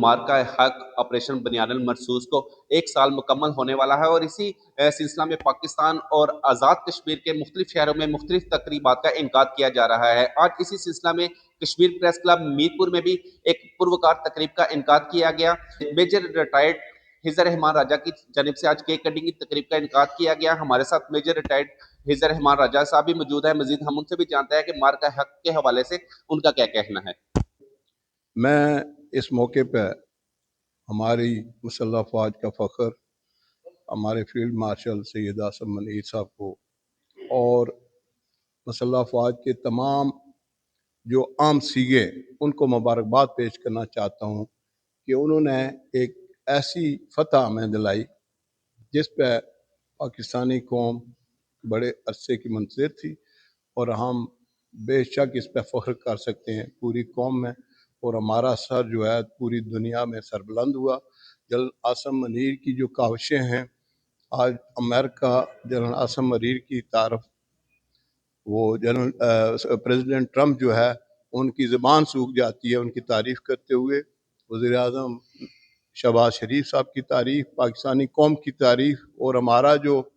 मार्का हक ऑपरेशन बनियान मरसूस को 1 साल मुकम्मल होने वाला है, और इसी सिलसिला में पाकिस्तान और आज़ाद कश्मीर के मुख्तलिफ शहरों में मुख्तलिफ तकरीबात का इनकाद किया जा रहा है। आज इसी सिलसिला में कश्मीर प्रेस क्लब मीरपुर में भी एक पुरवकार तकरीब का इनकाद किया गया। मेजर रिटायर्ड हिजर रहमान राजा की जानिब से आज केक कटिंग की तकरीब का इनकाद किया गया। हमारे साथ मेजर रिटायर्ड हिजर रहमान राजा साहब भी मौजूद है। मजीद हम उनसे भी जानते हैं कि मार्का हक के हवाले से उनका क्या कहना है। मैं इस मौके पर हमारी मुसल्लह फ़ौज का फ़ख्र हमारे फील्ड मार्शल सैयद आसम मनीर साहब को और मुसल्लह फ़ौज के तमाम जो आम सीगे उनको मुबारकबाद पेश करना चाहता हूँ कि उन्होंने एक ऐसी फ़तह हमें दिलाई जिस पर पाकिस्तानी कौम बड़े अरसे की मंतज़र थी, और हम बेशक इस पर फ़ख्र कर सकते हैं पूरी कौम में, और हमारा सर जो है पूरी दुनिया में सरबुलंद हुआ। जनरल आसम मनीर की जो काविशें हैं, आज अमेरिका जनरल आसम मनीर की तारफ वो जनरल प्रेसिडेंट ट्रम्प जो है उनकी ज़बान सूख जाती है उनकी तारीफ़ करते हुए। वज़ीर आज़म शहबाज शरीफ साहब की तारीफ़, पाकिस्तानी कौम की तारीफ़, और हमारा जो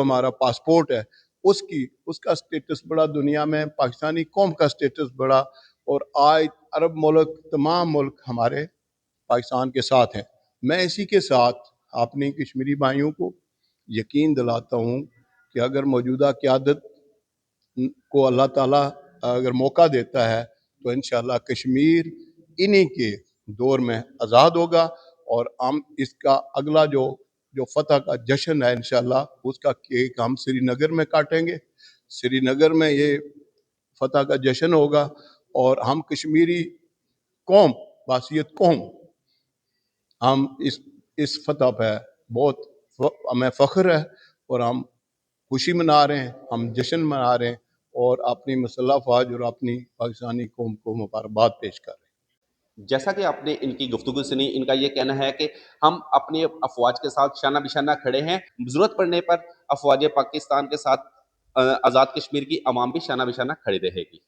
हमारा पासपोर्ट है उसका स्टेटस बड़ा दुनिया में, पाकिस्तानी कौम का स्टेटस बड़ा, और आज अरब मुल्क तमाम मुल्क हमारे पाकिस्तान के साथ हैं। मैं इसी के साथ अपने कश्मीरी भाइयों को यकीन दिलाता हूँ कि अगर मौजूदा क़यादत को अल्लाह ताला अगर मौका देता है तो इंशाअल्लाह कश्मीर इन्हीं के दौर में आज़ाद होगा, और हम इसका अगला जो फ़तह का जश्न है इंशाअल्लाह उसका केक हम श्रीनगर में काटेंगे। श्रीनगर में ये फ़तह का जश्न होगा, और हम कश्मीरी कौम बासियत कौम हम इस फ़तह पे बहुत हमें फ़ख्र है, और हम खुशी मना रहे हैं, हम जश्न मना रहे हैं, और अपनी मुसल्लह फ़ौज और अपनी पाकिस्तानी कौम को मुबारकबाद पेश कर रहे हैं। जैसा कि आपने इनकी गुफ्तगू सुनी, इनका ये कहना है कि हम अपनी अफवाज के साथ शाना बिशाना खड़े हैं, ज़रूरत पड़ने पर अफवाज पाकिस्तान के साथ आज़ाद कश्मीर की अवाम भी शाना बिशाना खड़ी रहेगी।